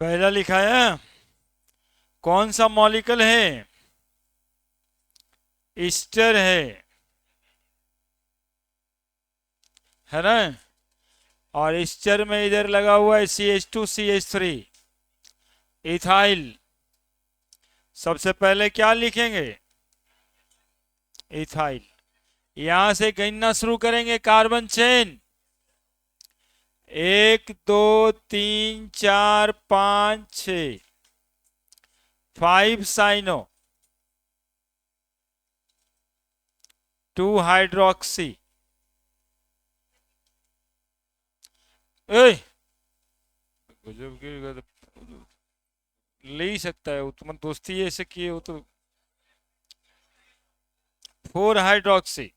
पहला लिखा है कौन सा मॉलिक्यूल है? ईस्टर है ना। और ईस्टर में इधर लगा हुआ है CH2CH3 इथाइल। सबसे पहले क्या लिखेंगे? इथाइल। यहां से गिनना शुरू करेंगे कार्बन चेन। 1 2 3 4 5 6 5 cyano 2 hydroxy. ए गजब की ले ही सकता है वो तो, दोस्ती ऐसे किए हो तो। 4 हाइड्रोक्सी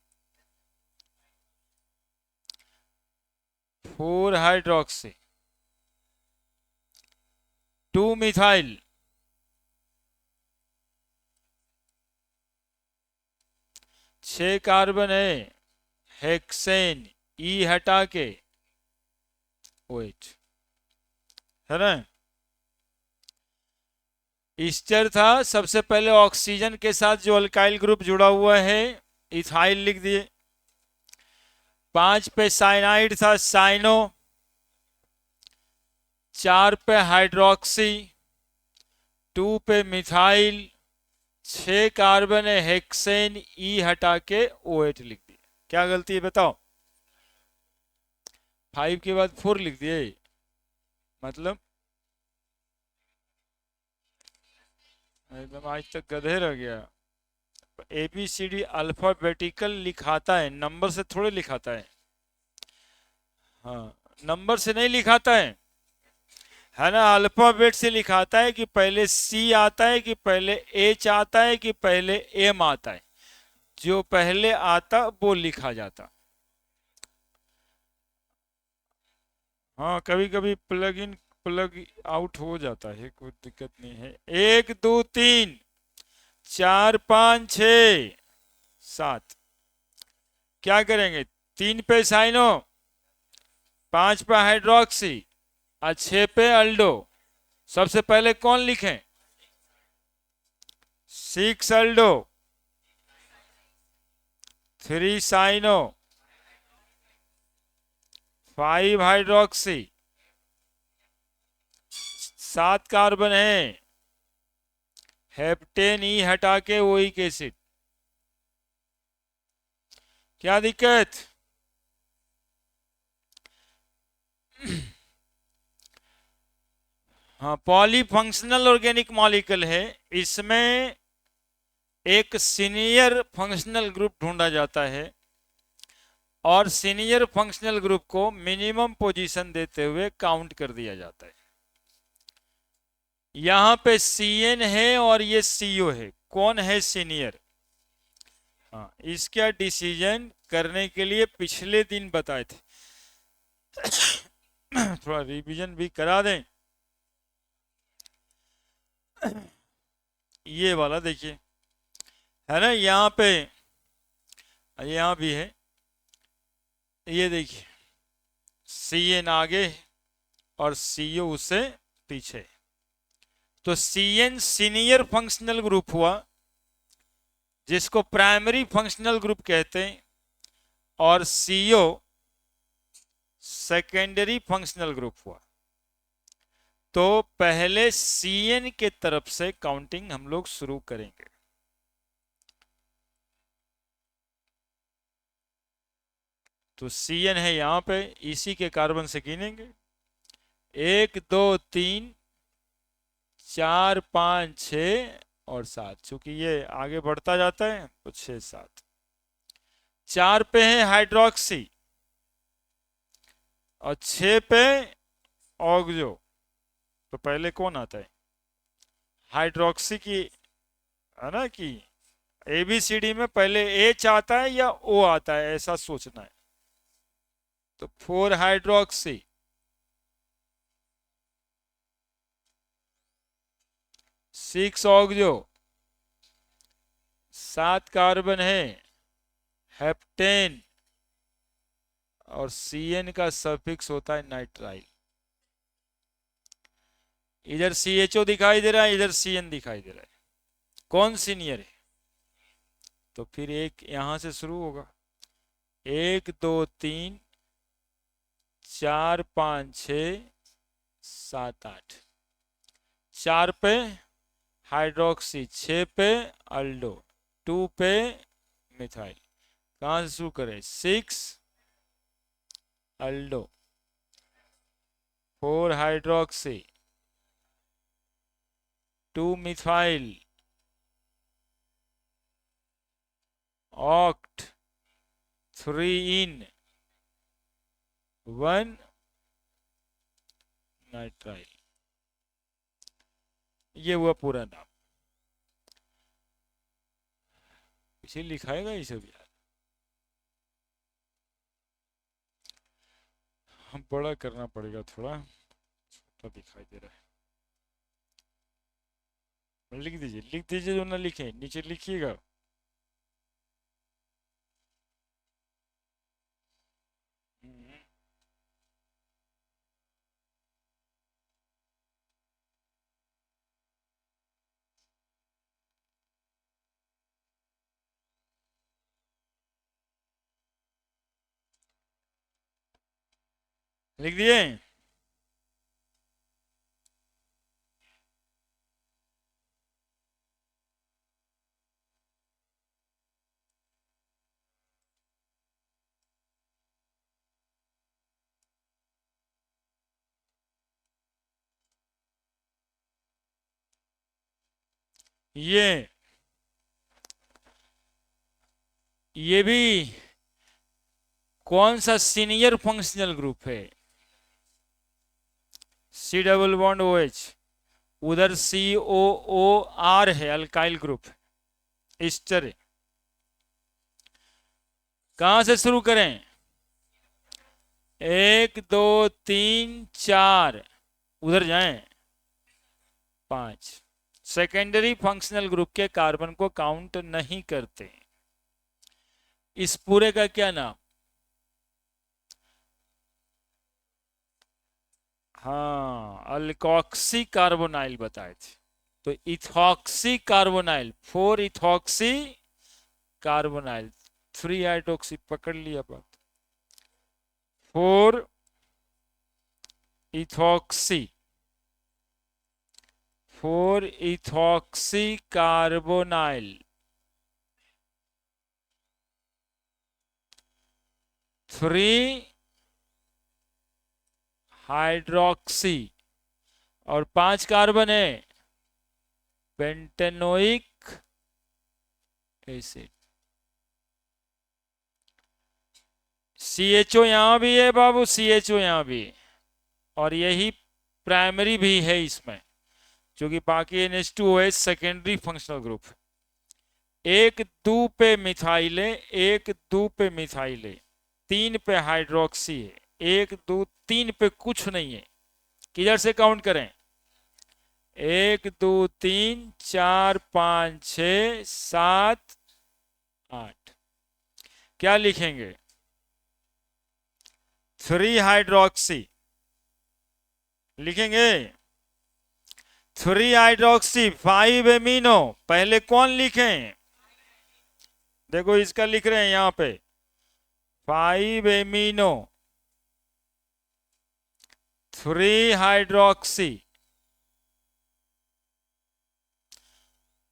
4 हाइड्रोक्सी 2 मिथाइल 6 कार्बन है हेक्सेन ई हटा के OH है ना। ईस्टर था सबसे पहले ऑक्सीजन के साथ जो अल्काइल ग्रुप जुड़ा हुआ है इथाइल लिख दिए। 5 पे साइनाइड था साइनो। 4 पे हाइड्रोक्सी 2 पे मिथाइल 6 कार्बन है हेक्सेन ई हटा के OH लिख दिए। क्या गलती है बताओ? 5 के बाद 4 लिख दिए मतलब एकदम आज तक गधे रह गया। ABCD अल्फाबेटिकल लिखाता है, नंबर से थोड़े लिखाता है। हाँ, नंबर से नहीं लिखाता है ना। अल्फाबेट से लिखाता है कि पहले C आता है कि पहले H आता है कि पहले M आता है। जो पहले आता वो लिखा जाता। हाँ, कभी कभी प्लग इन प्लग आउट हो जाता है, कोई दिक्कत नहीं है। 1 2 3 4 5 6 7 क्या करेंगे? 3 पे साइनो 5 पे हाइड्रोक्सी और 6 पे अल्डो। सबसे पहले कौन लिखें? 6 अल्डो 3 साइनो 5 हाइड्रोक्सी 7 कार्बन है हेप्टेन ई हटा के ओइक एसिड। क्या दिक्कत? हाँ, पॉलीफंक्शनल ऑर्गेनिक मॉलिक्यूल है। इसमें एक सीनियर फंक्शनल ग्रुप ढूंढा जाता है और सीनियर फंक्शनल ग्रुप को मिनिमम पोजीशन देते हुए काउंट कर दिया जाता है। यहां पे CN है और ये CO है। कौन है सीनियर? हाँ, इसका डिसीजन करने के लिए पिछले दिन बताए थे। थोड़ा रिवीजन भी करा दें। ये वाला देखिए है ना, यहाँ पे यहाँ भी है। ये देखिए CN आगे और CO उससे पीछे। तो CN सीनियर फंक्शनल ग्रुप हुआ जिसको प्राइमरी फंक्शनल ग्रुप कहते हैं, और CO सेकेंडरी फंक्शनल ग्रुप हुआ। तो पहले CN के तरफ से काउंटिंग हम लोग शुरू करेंगे। तो CN है यहां पे, इसी के कार्बन से गिनेंगे। 1 2 3 4 5 6 और 7। चूंकि ये आगे बढ़ता जाता है तो 6 7। 4 पे है हाइड्रोक्सी और 6 पे ऑक्सो। तो पहले कौन आता है? हाइड्रोक्सी की, है ना, कि ABCD में पहले H आता है या O आता है, ऐसा सोचना है। तो 4 हाइड्रोक्सी 6 ऑक्सो 7 कार्बन है हेप्टेन और CN का सफिक्स होता है नाइट्राइल। इधर CHO दिखाई दे रहा है, इधर CN दिखाई दे रहा है, कौन सीनियर है? तो फिर एक यहां से शुरू होगा, 1 2 3 4 5 6 7 8, 4 पे हाइड्रोक्सी, 6 पे अल्डो, 2 पे मिथाइल। कहां से शुरू करें? 6 अल्डो, 4 हाइड्रोक्सी, 2 मिथाइल, ऑक्ट, 3 इन, 1 नाइट्राइल। ये हुआ पूरा नाम। इसे लिखाएगा ये सब यार, हम बड़ा करना पड़ेगा, थोड़ा छोटा दिखाई दे रहा है। लिख दीजिए, लिख दीजिए, जो ना लिखे नीचे लिखिएगा। लिख दिए? ये भी कौन सा सीनियर फंक्शनल ग्रुप है? C++OH, उधर COOR है, अल्काइल ग्रुप, ईस्टर है। कहां से शुरू करें? 1 2 3 4, उधर जाएं, 5। सेकेंडरी फंक्शनल ग्रुप के कार्बन को काउंट नहीं करते। इस पूरे का क्या नाम? हाँ, अल्कोक्सी कार्बोनाइल बताए थे। तो ethoxy carbonyl, 4 ethoxy carbonyl, 3 hydroxy, पकड़ लिया बात। 4 इथॉक्सी, 4 इथॉक्सी कार्बोनाइल, 3 हाइड्रोक्सी, और 5 कार्बन है, पेंटेनोइक एसिड। CHO यहां भी है बाबू, CHO यहां भी है, और यही प्राइमरी भी है इसमें, क्योंकि बाकी NH2OH सेकेंडरी फंक्शनल ग्रुप। 1 2 पे मिथाइल है, 1 2 पे मिथाइल है, 3 पे हाइड्रोक्सी है, 1 2 3 पे कुछ नहीं है। किधर से काउंट करें? 1 2 3 4 5 6 7 8। क्या लिखेंगे? 3 हाइड्रोक्सी लिखेंगे, 3 हाइड्रोक्सी, 5 एमिनो। पहले कौन लिखें? देखो इसका लिख रहे हैं यहां पे, 5 एमिनो, 3 हाइड्रोक्सी,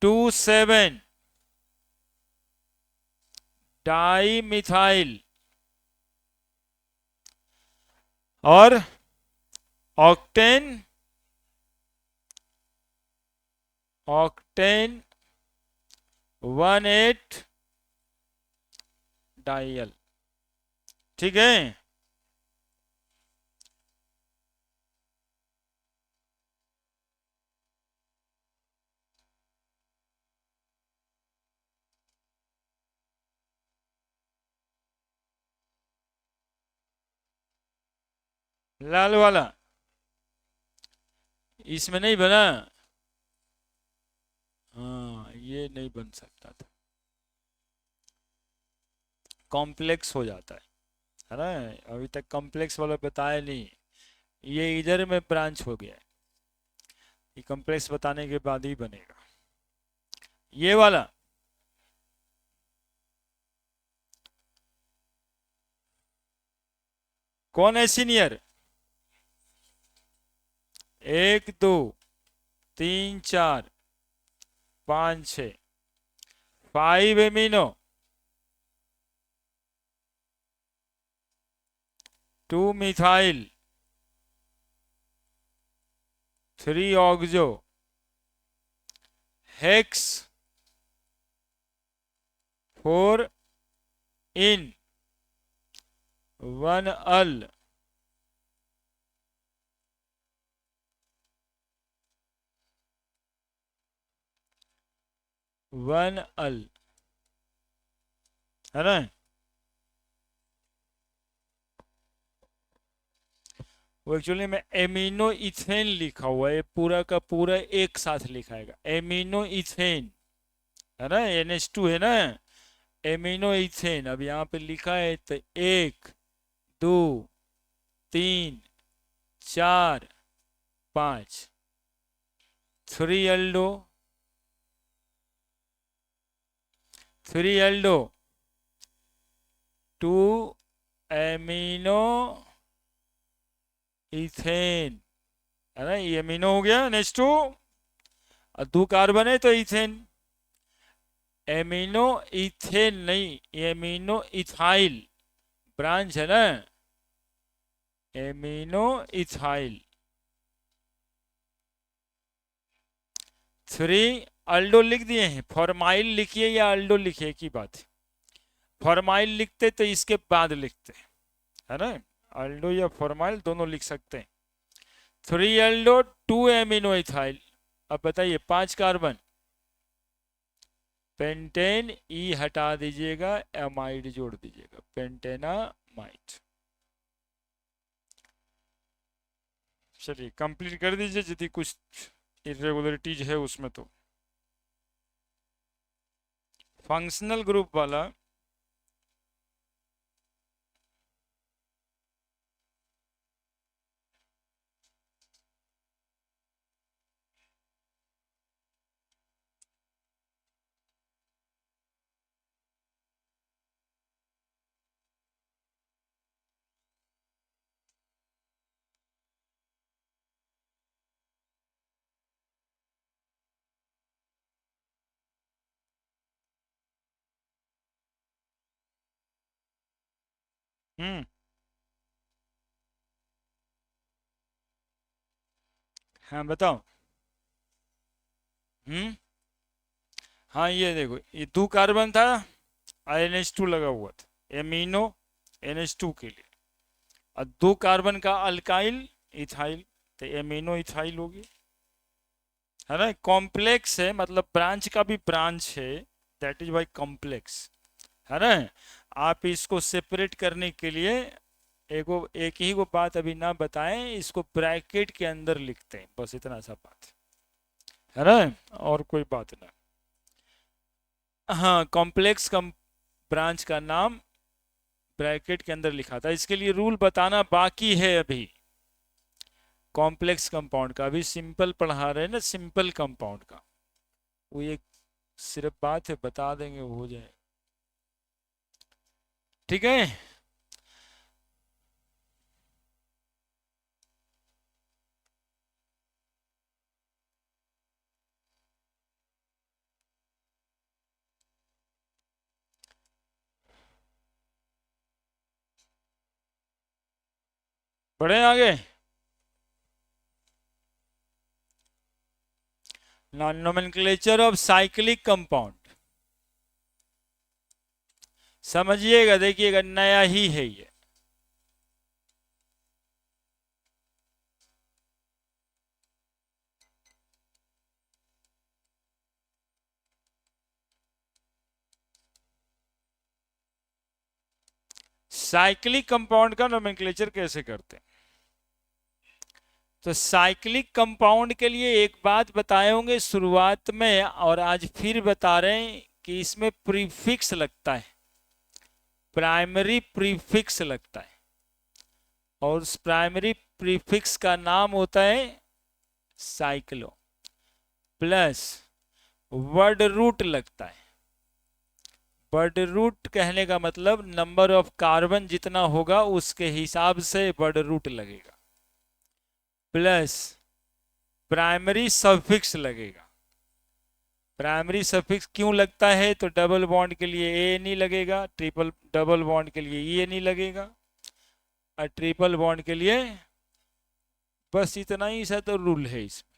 2 7 डाई मिथाइल, और ऑक्टेन, ऑक्टेन 1 8 डाइल। ठीक है? लाल वाला इसमें नहीं बना। हाँ, ये नहीं बन सकता था, कॉम्प्लेक्स हो जाता है ना? अभी तक कॉम्प्लेक्स वाला बताया नहीं, ये इधर में ब्रांच हो गया है। ये कॉम्प्लेक्स बताने के बाद ही बनेगा। ये वाला कौन है senior? 1 2 3 4 5 6 5 amino, 2 methyl, 3 oxo, hex, 4 इन, 1 अल, 1 अल, है ना? वो एक्चुअली में एमिनो इथेन लिखा हुआ है, पूरा का पूरा एक साथ लिखाएगा एमिनो इथेन, है ना? NH2 है ना, एमिनो इथेन। अब यहाँ पे लिखा है तो 1 2 3 4 5, 3 एल्डो, 3 एल्डो, 2 एमिनो इथेन, है ना? ये एमिनो हो गया NH2, और 2 कार्बन है तो इथेन। एमिनो इथेन नहीं, एमिनो इथाइल ब्रांच है ना, एमिनो इथाइल। 3 अल्डो लिख दिए हैं, फॉर्माइल लिखिए या अल्डो लिखिए की बात है। फॉर्माइल लिखते तो इसके बाद लिखते, है ना? अल्डो या फॉर्माइल दोनों लिख सकते हैं। 3 अल्डो, 2 एमिनो इथाइल। अब बताइए 5 कार्बन, पेंटेन, ई हटा दीजिएगा, एमाइड जोड़ दीजिएगा, पेंटेनामाइड। चलिए कंप्लीट कर दीजिए यदि कुछ इरेगुलरिटीज है उसमें तो। फंक्शनल ग्रुप वाला हाँ बताओ। हाँ ये देखो, ये 2 कार्बन था, NH2 लगा हुआ था, एमिनो NH2 के लिए, और 2 कार्बन का अल्काइल इथाइल, तो एमिनो इथाइल होगी, है ना? कॉम्प्लेक्स है, मतलब ब्रांच का भी ब्रांच है, दैट इज वाई कॉम्प्लेक्स, है ना? आप इसको सेपरेट करने के लिए एक ही को बात अभी ना बताएं, इसको ब्रैकेट के अंदर लिखते हैं, बस इतना सा बात है ना, और कोई बात ना। हाँ, कॉम्प्लेक्स ब्रांच का नाम ब्रैकेट के अंदर लिखा था, इसके लिए रूल बताना बाकी है अभी। कॉम्प्लेक्स कंपाउंड का अभी सिंपल पढ़ा रहे हैं ना, सिंपल कंपाउंड का, वो एक सिर्फ बात है, बता देंगे वो हो जाए, ठीक है? बढ़े आगे। नोमेनक्लेचर ऑफ साइक्लिक कंपाउंड, समझिएगा, देखिएगा, नया ही है ये। साइक्लिक कंपाउंड का नोमेनक्लेचर कैसे करते हैं? तो साइक्लिक कंपाउंड के लिए एक बात बताए होंगे शुरुआत में, और आज फिर बता रहे हैं कि इसमें प्रीफिक्स लगता है, प्राइमरी प्रीफिक्स लगता है, और उस प्राइमरी प्रीफिक्स का नाम होता है साइक्लो। प्लस वर्ड रूट लगता है। वर्ड रूट कहने का मतलब नंबर ऑफ कार्बन जितना होगा उसके हिसाब से वर्ड रूट लगेगा, प्लस प्राइमरी सफिक्स लगेगा। प्राइमरी सफिक्स क्यों लगता है? तो डबल बॉन्ड के लिए ए नहीं लगेगा, ट्रिपल डबल बॉन्ड के लिए ई नहीं लगेगा, और ट्रिपल बॉन्ड के लिए बस इतना ही सा तो रूल है इसमें।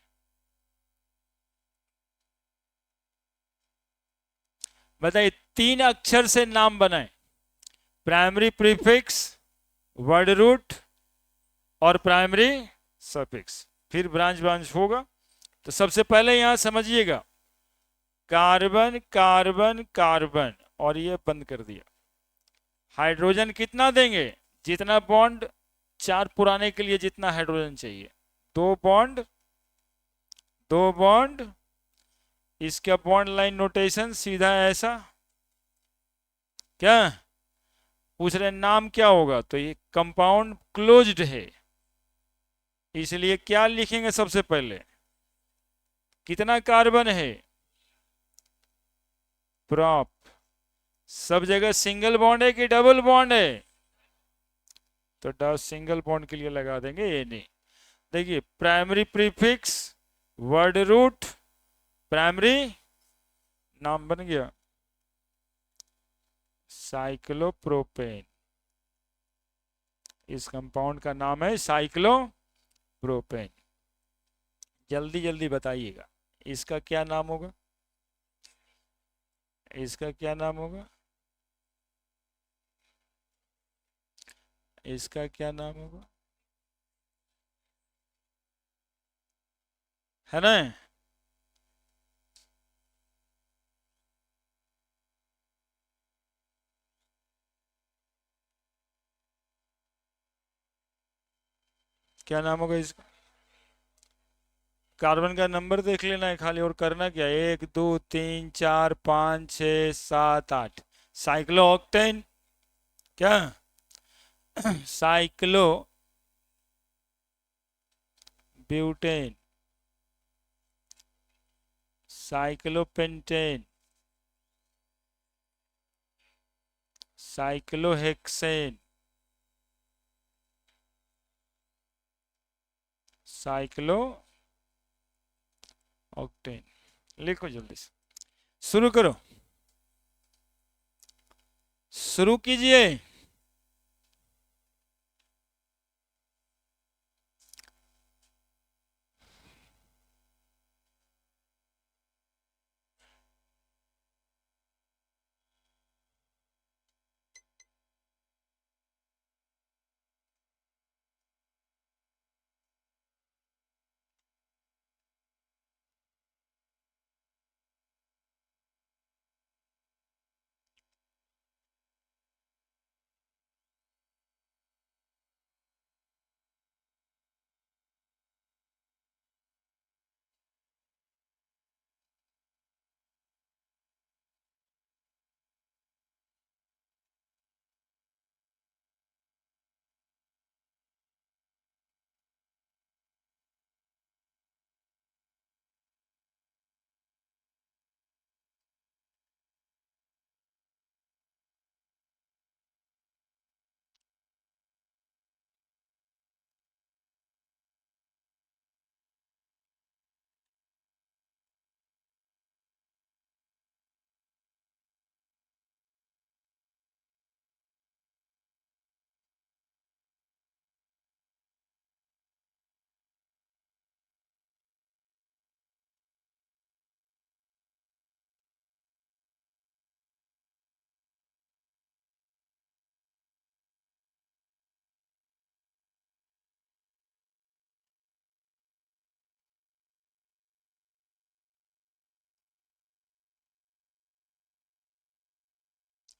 बताइए 3 अक्षर से नाम बनाए, प्राइमरी प्रीफिक्स, वर्ड रूट और प्राइमरी सफिक्स, फिर ब्रांच ब्रांच होगा। तो सबसे पहले यहां समझिएगा, कार्बन कार्बन कार्बन, और ये बंद कर दिया। हाइड्रोजन कितना देंगे? जितना बॉन्ड 4 पुराने के लिए जितना हाइड्रोजन चाहिए, 2 बॉन्ड 2 बॉन्ड। इसका बॉन्ड लाइन नोटेशन सीधा ऐसा। क्या पूछ रहे नाम क्या होगा? तो ये कंपाउंड क्लोज्ड है, इसलिए क्या लिखेंगे सबसे पहले? कितना कार्बन है? प्रॉप। सब जगह सिंगल बॉन्ड है कि डबल बॉन्ड है? तो सिंगल बॉन्ड के लिए लगा देंगे ये नहीं। देखिए primary prefix, word root, primary, नाम बन गया साइक्लोप्रोपेन। इस कंपाउंड का नाम है साइक्लोप्रोपेन। जल्दी जल्दी बताइएगा, इसका क्या नाम होगा? इसका क्या नाम होगा? इसका क्या नाम होगा? है ना? क्या नाम होगा इसका? कार्बन का नंबर देख लेना है खाली, और करना क्या, 1 2 3 4 5 6 7 8। Cyclooctane. क्या? Cyclobutane, cyclopentane, cyclohexane, cyclooctane. लिखो जल्दी से, शुरू करो, शुरू कीजिए।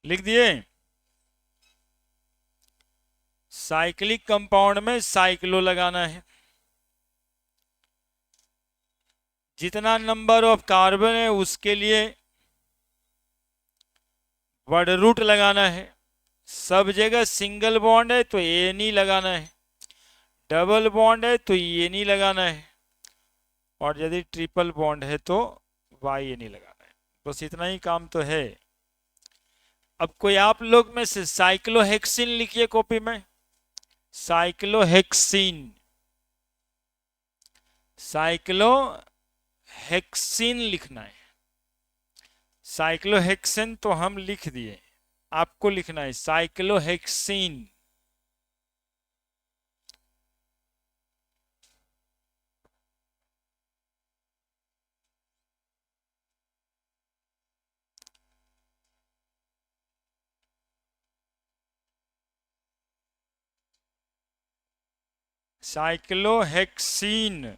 लिख दिए। साइक्लिक कंपाउंड में साइक्लो लगाना है, जितना नंबर ऑफ कार्बन है उसके लिए वर्ड रूट लगाना है। सब जगह सिंगल बॉन्ड है तो ए नहीं लगाना है, डबल बॉन्ड है तो ये नहीं लगाना है, और यदि ट्रिपल बॉन्ड है तो वाई नहीं लगाना है। बस इतना ही काम तो है। अब कोई आप लोग में से साइक्लोहेक्सिन लिखिए कॉपी में। साइक्लोहेक्सिन, साइक्लोहेक्सिन लिखना है। साइक्लोहेक्सिन तो हम लिख दिए, आपको लिखना है साइक्लोहेक्सिन। Cyclohexene,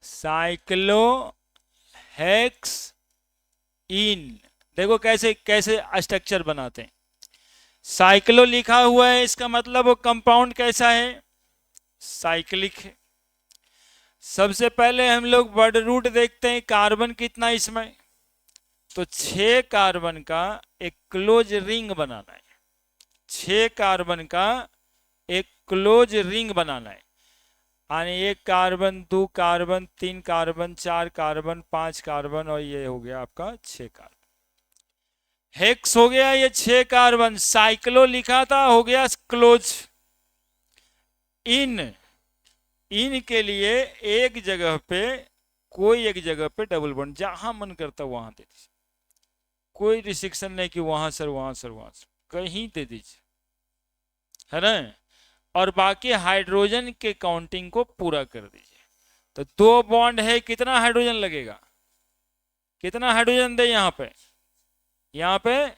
cyclohexene. देखो कैसे कैसे स्ट्रक्चर बनाते हैं। साइक्लो लिखा हुआ है, इसका मतलब वो कंपाउंड कैसा है, साइक्लिक है। सबसे पहले हम लोग वर्ड रूट देखते हैं, कार्बन कितना इसमें, तो 6 कार्बन का एक क्लोज रिंग बनाना है। 6 कार्बन का एक क्लोज रिंग बनाना है। यानी 1 carbon, 2 carbon, 3 carbon, 4 carbon, 5 carbon, और ये हो गया आपका 6 कार्बन। हेक्स हो गया ये 6 कार्बन। साइक्लो लिखा था, हो गया क्लोज। इन, इन के लिए एक जगह पे, कोई एक जगह पे डबल बॉन्ड, जहां मन करता वहां दे दीजिए। कोई रिस्ट्रिक्शन नहीं कि वहां सर वहां सर वहां सर, कहीं दे दीजिए, है ना। और बाकी हाइड्रोजन के काउंटिंग को पूरा कर दीजिए। तो 2 बॉन्ड है, कितना हाइड्रोजन लगेगा, कितना हाइड्रोजन दे यहाँ पे, यहाँ पे,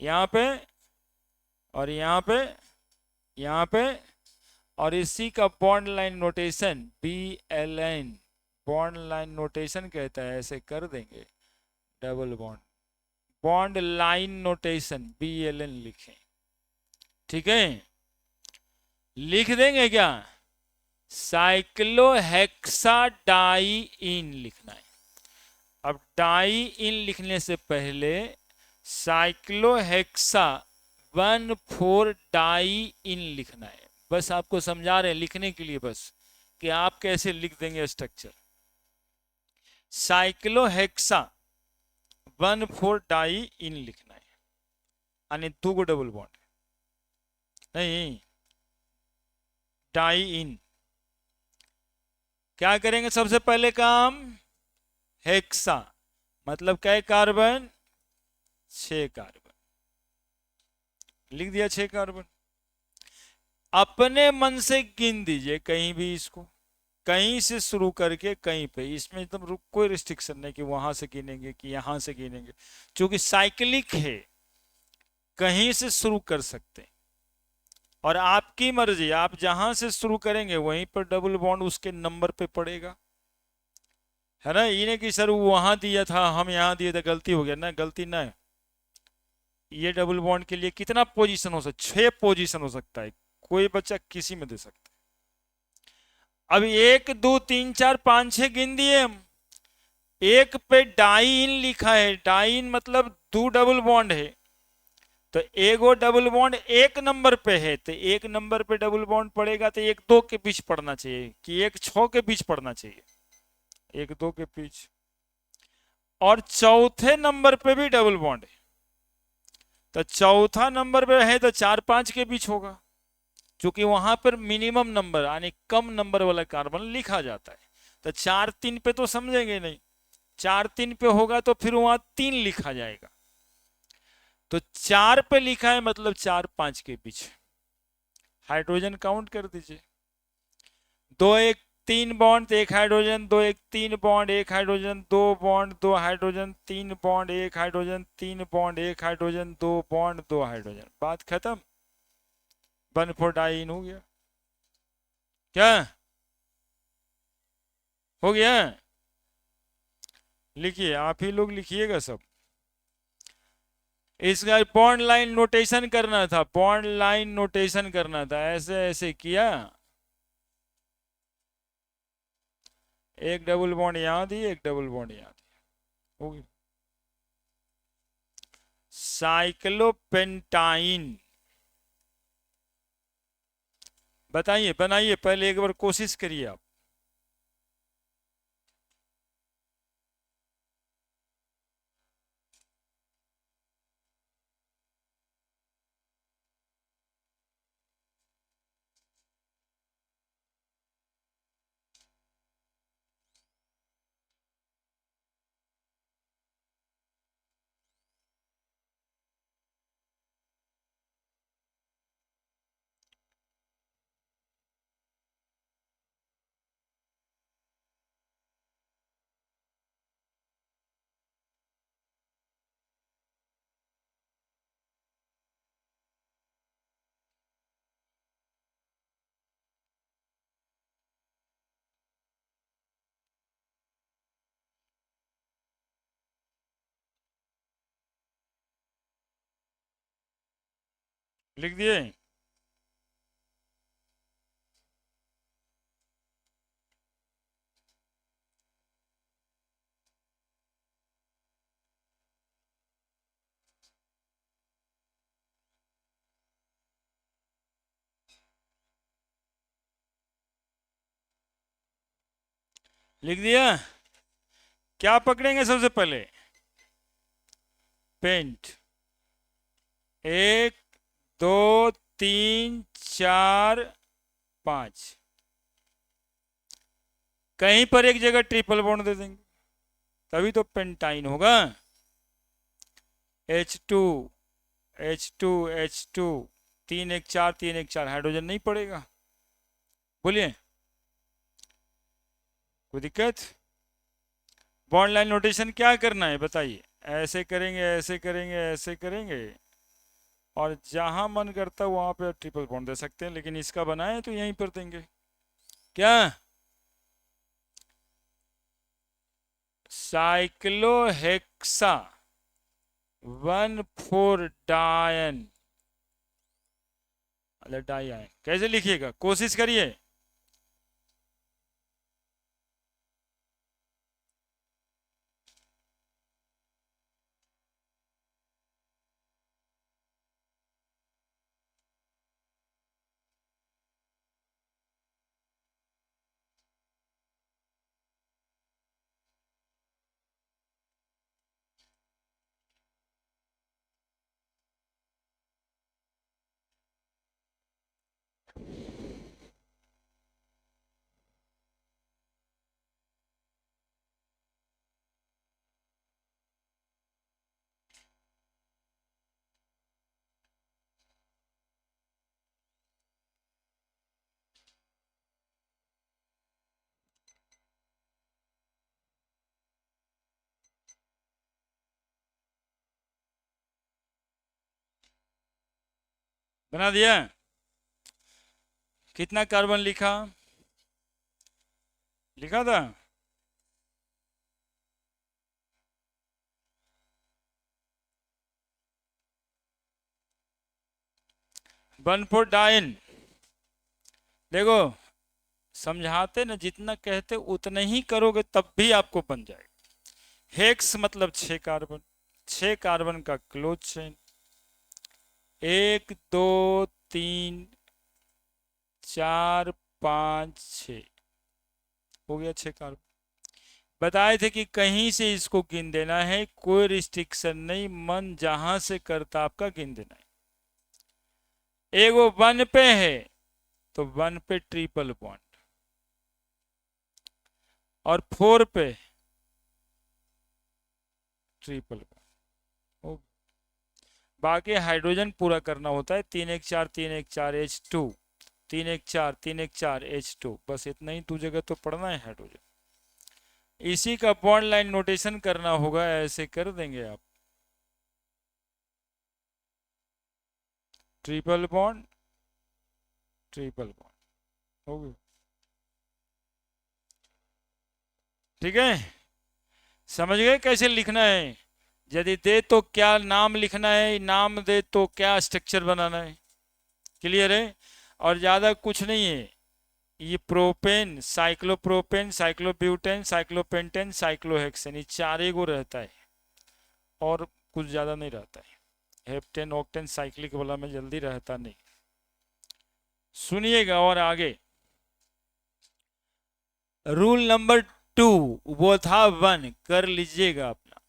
यहाँ पे, और यहाँ पे, यहाँ पे, और इसी का bond line notation BLN, bond line notation कहता है, ऐसे कर देंगे double bond, bond line notation BLN लिखें, ठीक है। लिख देंगे क्या, साइक्लोहेक्साडाइइन लिखना है। अब डाइइन लिखने से पहले साइक्लोहेक्सा 1,4 डाइइन लिखना है। बस आपको समझा रहे हैं लिखने के लिए, बस कि आप कैसे लिख देंगे स्ट्रक्चर। साइक्लोहेक्सा 1,4 डाइइन लिखना है, यानी 2 को डबल बॉन्ड नहीं, डाइइन। क्या करेंगे सबसे पहले काम, हेक्सा मतलब क्या, कार्बन 6 कार्बन, लिख दिया 6 कार्बन। अपने मन से गिन दीजिए कहीं भी इसको, कहीं से शुरू करके कहीं पे, इसमें एकदम कोई रिस्ट्रिक्शन नहीं कि वहां से गिनेंगे कि यहां से गिनेंगे, क्योंकि साइक्लिक है, कहीं से शुरू कर सकते हैं। और आपकी मर्जी, आप जहां से शुरू करेंगे वहीं पर डबल बॉन्ड उसके नंबर पे पड़ेगा, है ना। ये नहीं कि सर वो वहां दिया था हम यहां दिए थे, गलती हो गया ना, गलती ना है। ये डबल बॉन्ड के लिए कितना पोजीशन हो सकता, 6 पोजीशन हो सकता है, कोई बच्चा किसी में दे सकता है। अब 1 2 3 4 5 6 गिन दिए हम। एक पे डाइन लिखा है, डाइन मतलब 2 डबल बॉन्ड है, तो एगो डबल बॉन्ड 1 नंबर पे है, तो 1 नंबर पे डबल बॉन्ड पड़ेगा, तो 1 2 के बीच पड़ना चाहिए कि 1 6 के बीच पड़ना चाहिए, 1 2 के बीच। और चौथे नंबर पे भी डबल बॉन्ड है, तो चौथा नंबर पे है तो 4 5 के बीच होगा, क्योंकि वहां पर मिनिमम नंबर यानी कम नंबर वाला कार्बन लिखा जाता है। तो 4 3 पे तो समझेंगे नहीं, 4 3 पे होगा तो फिर वहां 3 लिखा जाएगा, तो 4 पे लिखा है मतलब 4 5 के बीच। हाइड्रोजन काउंट कर दीजिए, 2 1 3 bond 1 hydrogen, 2 1 3 bond 1 hydrogen, 2 bond 2 hydrogen, 3 bond 1 hydrogen, 3 bond 1 hydrogen, 2 bond 2 hydrogen, बात खत्म। 1,4 डाइइन हो गया, क्या हो गया, लिखिए, आप ही लोग लिखिएगा सब। इसका बॉन्ड लाइन नोटेशन करना था, बॉन्ड लाइन नोटेशन करना था, ऐसे ऐसे किया, एक डबल बॉन्ड यहां दी, एक डबल बॉन्ड यहां दी, हो गया। साइक्लोपेंटाइन। बताइए, बनाइए, पहले एक बार कोशिश करिए आप। लिख दिए? लिख दिया? क्या पकड़ेंगे सबसे पहले? पेंट। 1 2 3 4 5। कहीं पर एक जगह ट्रिपल बॉन्ड दे देंगे, तभी तो पेंटाइन होगा। H2 H2 H2, 3 1 4 3 1 4, हाइड्रोजन नहीं पड़ेगा। बोलिए, कोई दिक्कत? बॉन्ड लाइन नोटेशन क्या करना है बताइए? ऐसे करेंगे, ऐसे करेंगे, ऐसे करेंगे, और जहां मन करता है वहां पे ट्रिपल बॉन्ड दे सकते हैं, लेकिन इसका बनाए तो यहीं पर देंगे। क्या? साइक्लोहेक्सा 1,4 डायन, डाइआयन। कैसे लिखिएगा, कोशिश करिए। बना दिया? कितना कार्बन लिखा? लिखा था? One four diene. देखो, समझाते ना, जितना कहते उतना ही करोगे तब भी आपको बन जाएगा। हेक्स मतलब 6 कार्बन, 6 कार्बन का क्लोज चेन। 1 2 3 4 5 6 हो गया 6 कार्बन। बताए थे कि कहीं से इसको गिन देना है, कोई रिस्ट्रिक्शन नहीं, मन जहां से करता आपका गिन देना है। एक वो 1 पे है तो 1 पे ट्रिपल बॉन्ड, और 4 पे ट्रिपल बॉन्ड। बाकी हाइड्रोजन पूरा करना होता है। 3 1 4 3 1 4 H2, 3 1 4 3 1 4 H2, बस इतना ही दो जगह तो पढ़ना है हाइड्रोजन। इसी का बॉन्ड लाइन नोटेशन करना होगा, ऐसे कर देंगे आप। ट्रिपल बॉन्ड, ट्रिपल बॉन्ड हो गया। ठीक है, समझ गए कैसे लिखना है? यदि दे तो क्या नाम लिखना है, नाम दे तो क्या स्ट्रक्चर बनाना है। क्लियर है? और ज्यादा कुछ नहीं है। ये propane, cyclopropane, cyclobutane, cyclopentane, cyclohexane, ये चार गो रहता है, और कुछ ज्यादा नहीं रहता है। हेप्टेन ऑक्टेन साइक्लिक वाला में जल्दी रहता नहीं। सुनिएगा और आगे रूल नंबर 2 वो था 1, कर लीजिएगा अपना।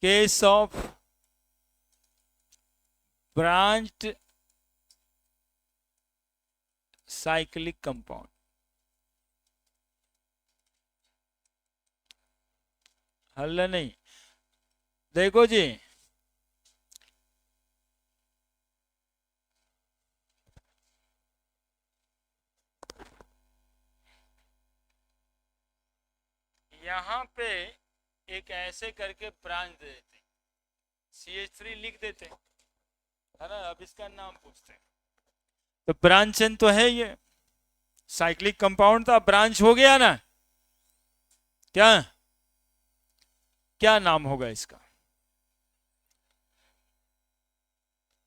Case of branched cyclic compound, हल नहीं। देखो जी, यहां पे एक ऐसे करके ब्रांच दे देते, CH3 लिख देते, है ना। अब इसका नाम पूछते हैं, तो ब्रांच चेन तो है, ये साइक्लिक कंपाउंड था, ब्रांच हो गया ना। क्या क्या नाम होगा इसका?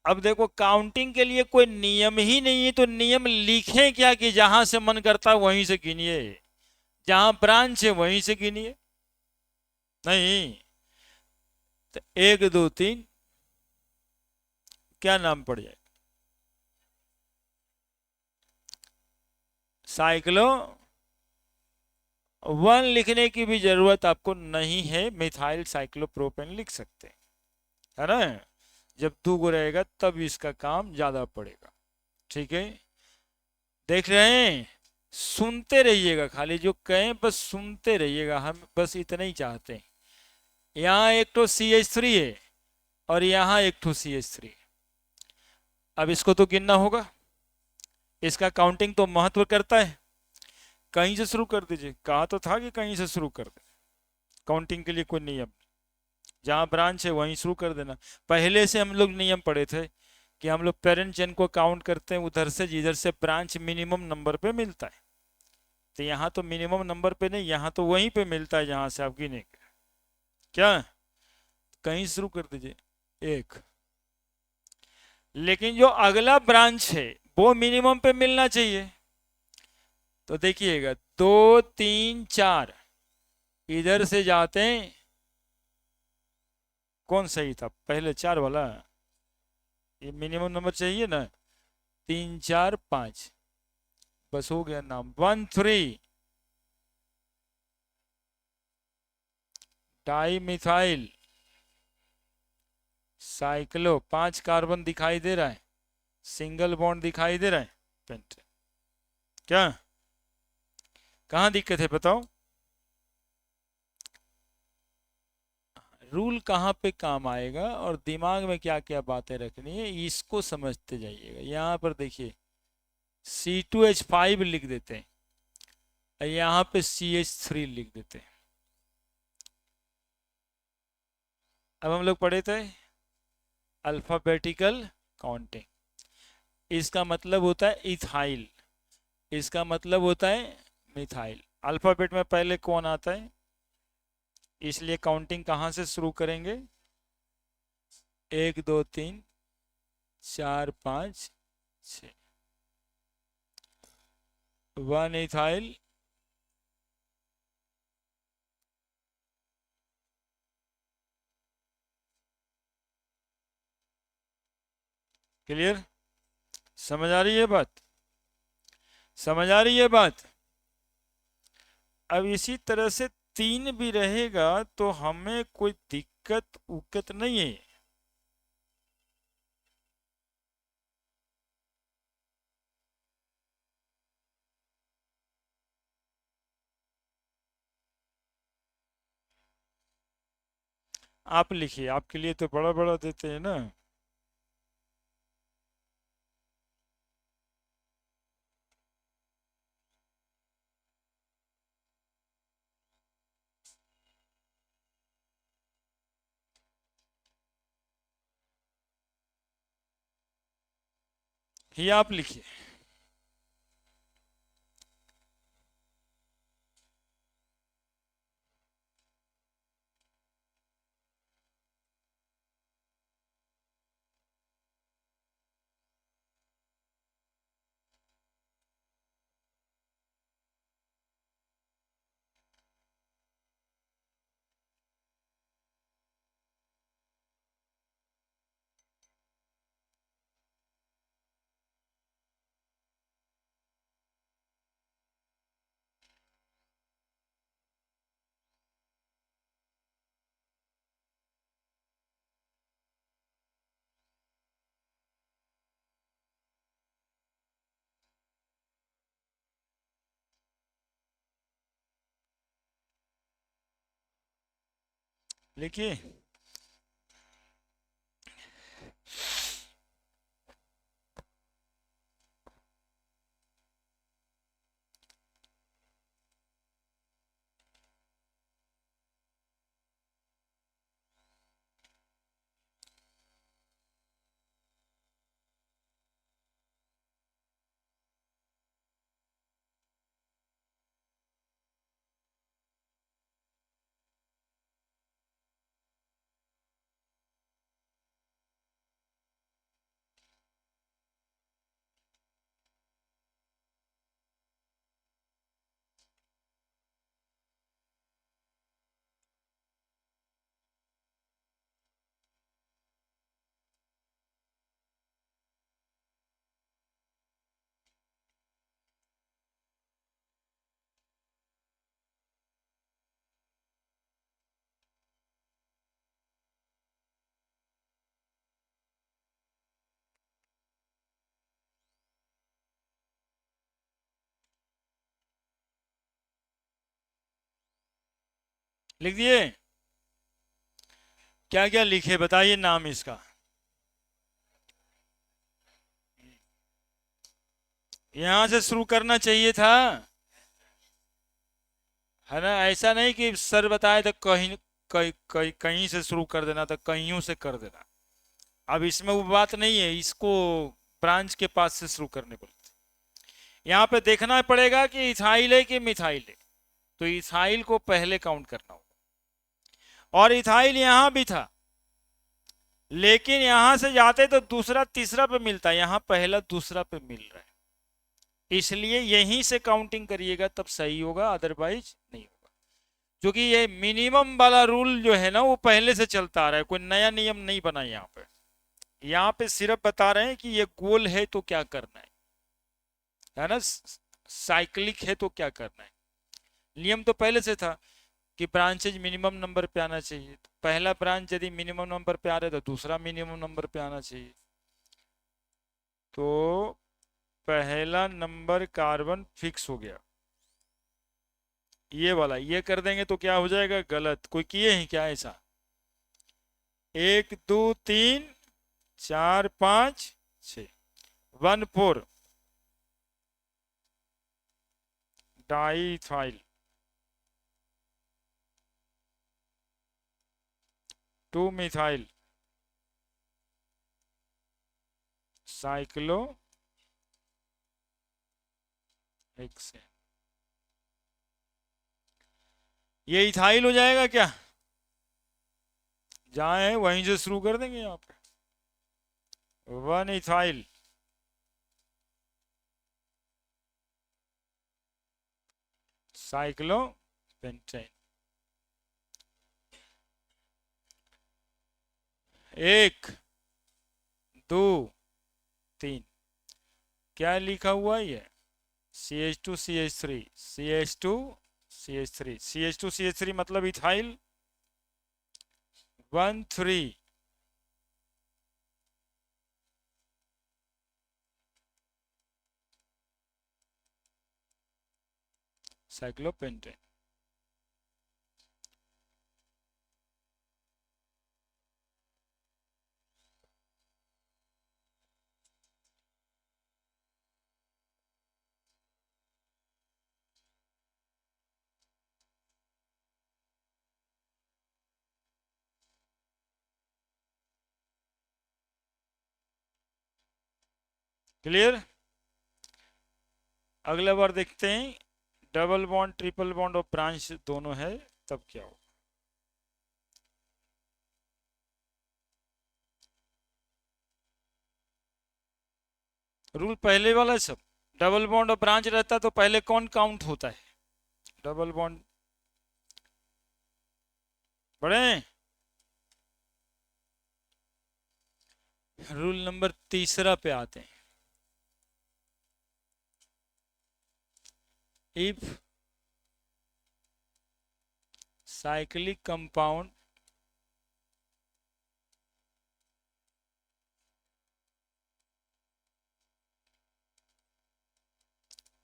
अब देखो काउंटिंग के लिए कोई नियम ही नहीं है, तो नियम लिखें क्या कि जहां से मन करता है वहीं से गिनिए, जहां ब्रांच है वहीं से गिनिए। नहीं तो 1 2 3 क्या नाम पड़ जाए? साइक्लो 1 लिखने की भी जरूरत आपको नहीं है, मिथाइल साइक्लोप्रोपेन लिख सकते हैं, है ना। जब 2 गो रहेगा तब इसका काम ज्यादा पड़ेगा। ठीक है, देख रहे हैं? सुनते रहिएगा, खाली जो कहें बस सुनते रहिएगा, हम बस इतना ही चाहते हैं। यहाँ एक तो CH3 है और यहाँ एक तो CH3। अब इसको तो गिनना होगा, इसका काउंटिंग तो महत्व करता है। कहीं से शुरू कर दीजिए, कहा तो था कि कहीं से शुरू कर दे, काउंटिंग के लिए कोई नियम, जहां ब्रांच है वहीं शुरू कर देना। पहले से हम लोग नियम पढ़े थे कि हम लोग पेरेंट चेन को काउंट करते हैं उधर से जिधर से ब्रांच मिनिमम नंबर पे मिलता है। तो यहाँ तो मिनिमम नंबर पे नहीं, यहाँ तो वहीं पे मिलता है जहां से आप गिनेंगे। क्या कहीं शुरू कर दीजिए 1, लेकिन जो अगला ब्रांच है वो मिनिमम पे मिलना चाहिए। तो देखिएगा 2 3 4 इधर से जाते हैं, कौन सही था पहले 4 वाला, ये मिनिमम नंबर चाहिए ना। 3 4 5 बस हो गया नाम। 1 3 डाई मिथाइल साइक्लो, 5 कार्बन दिखाई दे रहा है, सिंगल बॉन्ड दिखाई दे रहा है, पेंट। क्या कहाँ दिक्कत है बताओ? रूल कहाँ पे काम आएगा और दिमाग में क्या क्या बातें रखनी है इसको समझते जाइएगा। यहाँ पर देखिए C2H5 लिख देते हैं, यहाँ पे CH3 लिख देते हैं। अब हम लोग पढ़े थे अल्फाबेटिकल काउंटिंग, इसका मतलब होता है इथाइल, इसका मतलब होता है मिथाइल। अल्फाबेट में पहले कौन आता है, इसलिए काउंटिंग कहाँ से शुरू करेंगे? 1 2 3 4 5 6, 1 इथाइल, क्लियर? समझ आ रही है बात? समझ आ रही है बात? अब इसी तरह से 3 भी रहेगा तो हमें कोई दिक्कत उक्कत नहीं है। आप लिखिए, आपके लिए तो बड़ा बड़ा देते हैं ना। ही आप लिखिए। लिखिए। लिख दिए? क्या क्या लिखे बताइए नाम इसका। यहां से शुरू करना चाहिए था, है ना? ऐसा नहीं कि सर बताए तो कहीं कहीं से शुरू कर देना, तो कहीं से कर देना। अब इसमें वो बात नहीं है, इसको ब्रांच के पास से शुरू करने बोलते। यहाँ पे देखना पड़ेगा कि इथाइल है कि मिथाइल है, तो इथाइल को पहले काउंट करना होगा। और इथाइल यहाँ भी था, लेकिन यहां से जाते तो दूसरा तीसरा पे मिलता है, यहाँ पहला दूसरा पे मिल रहा है, इसलिए यहीं से काउंटिंग करिएगा तब सही होगा, अदरवाइज नहीं होगा। क्योंकि ये मिनिमम वाला रूल जो है ना वो पहले से चलता आ रहा है, कोई नया नियम नहीं बना यहाँ पे। यहाँ पे सिर्फ बता रहे हैं कि ये गोल है तो क्या करना है ना? साइक्लिक है तो क्या करना है। नियम तो पहले से था कि ब्रांचेज मिनिमम नंबर पे आना चाहिए, तो पहला ब्रांच यदि मिनिमम नंबर पे आ रहा है तो दूसरा मिनिमम नंबर पे आना चाहिए। तो पहला नंबर कार्बन फिक्स हो गया, ये वाला ये कर देंगे तो क्या हो जाएगा? गलत। कोई किए हैं क्या ऐसा? 1 2 3 4 5 6 1 4 डाइथाइल, 2 मिथाइल साइक्लो हेक्सेन। ये इथाइल हो जाएगा क्या? जहां है वहीं से शुरू कर देंगे यहाँ पे। 1 इथाइल साइक्लो पेंटेन। 1 2 3 क्या लिखा हुआ है ये? CH2CH3 CH2CH3 CH2CH3 मतलब इथाइल। 1 3 साइक्लोपेंटेन। क्लियर? अगला बार देखते हैं डबल बॉन्ड ट्रिपल बॉन्ड और ब्रांच दोनों है तब क्या हो। रूल पहले वाला है सब। डबल बॉन्ड और ब्रांच रहता है तो पहले कौन काउंट होता है? Double bond. बड़े रूल नंबर तीसरा पे आते हैं। If cyclic compound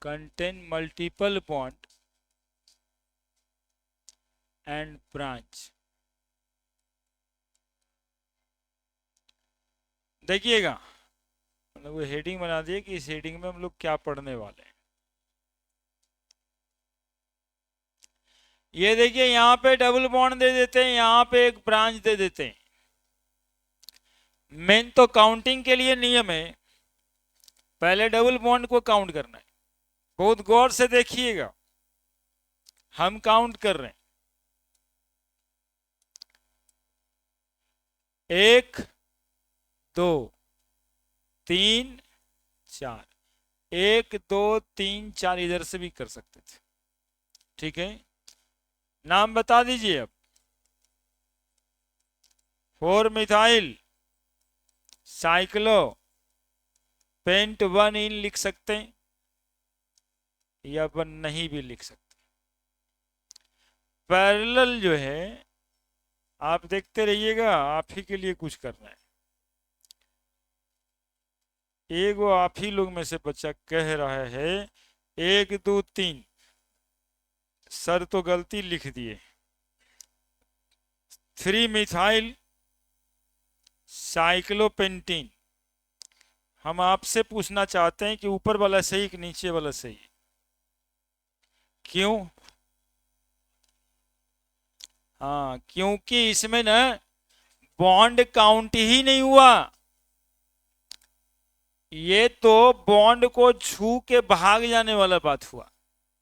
contain multiple bond and branch देखिएगा, मतलब वो हेडिंग बना दिए कि इस हेडिंग में हम लोग क्या पढ़ने वाले हैं। ये देखिए यहाँ पे डबल बॉन्ड दे देते हैं, यहाँ पे एक ब्रांच दे देते हैं। मेन तो काउंटिंग के लिए नियम है, पहले डबल बॉन्ड को काउंट करना है। बहुत गौर से देखिएगा, हम काउंट कर रहे हैं, 1 2 3 4, 1 2 3 4 इधर से भी कर सकते थे। ठीक है, नाम बता दीजिए अब। 4 मिथाइल साइक्लो पेंट 1 इन लिख सकते हैं, या 1 नहीं भी लिख सकते। पैरेलल जो है आप देखते रहिएगा, आप ही के लिए कुछ करना है। एक वो आप ही लोग में से बच्चा कह रहा है 1 2 3, सर तो गलती लिख दिए। 3 मिथाइल साइक्लोपेंटीन। हम आपसे पूछना चाहते हैं कि ऊपर वाला सही कि नीचे वाला सही? क्यों? हाँ, क्योंकि इसमें ना बॉन्ड काउंट ही नहीं हुआ। ये तो बॉन्ड को छू के भाग जाने वाला बात हुआ,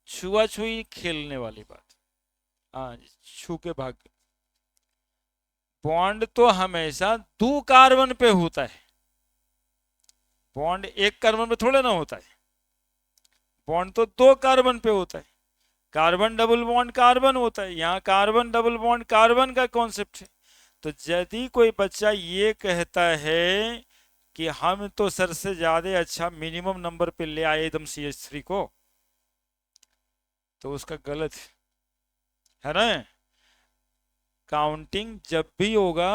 छुआ छुई खेलने वाली बात। हाँ, छू के भाग। बॉन्ड तो हमेशा 2 कार्बन पे होता है, बॉन्ड 1 कार्बन पे थोड़े ना होता है। बॉन्ड तो 2 कार्बन पे होता है। कार्बन डबल बॉन्ड कार्बन होता है, यहाँ कार्बन डबल बॉन्ड कार्बन का कॉन्सेप्ट है। तो यदि कोई बच्चा ये कहता है कि हम तो सर से ज्यादा अच्छा मिनिमम नंबर पे ले आए एकदम CH3 को, तो उसका गलत है ना। काउंटिंग जब भी होगा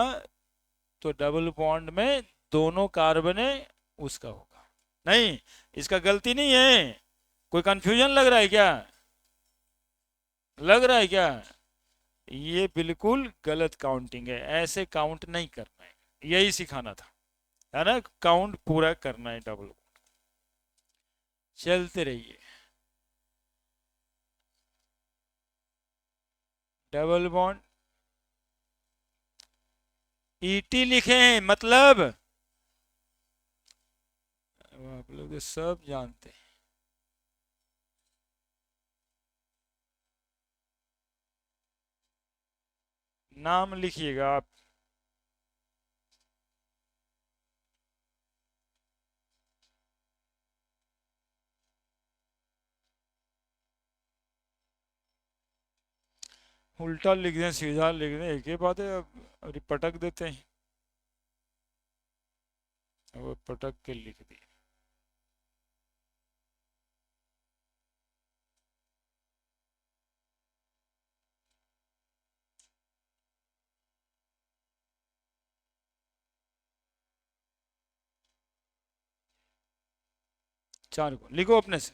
तो डबल बॉन्ड में दोनों कार्बन है उसका होगा। नहीं, इसका गलती नहीं है। कोई कंफ्यूजन लग रहा है क्या? लग रहा है क्या? ये बिल्कुल गलत काउंटिंग है, ऐसे काउंट नहीं करना है, यही सिखाना था, है ना। काउंट पूरा करना है डबल। चलते रहिए। डबल बॉन्ड ET लिखे हैं, मतलब आप लोग तो सब जानते हैं। नाम लिखिएगा आप। उल्टा लिख दें सीधा लिख दें एक ही बात है, अब पटक देते हैं। अब पटक के लिख दिए। चार को लिखो अपने से।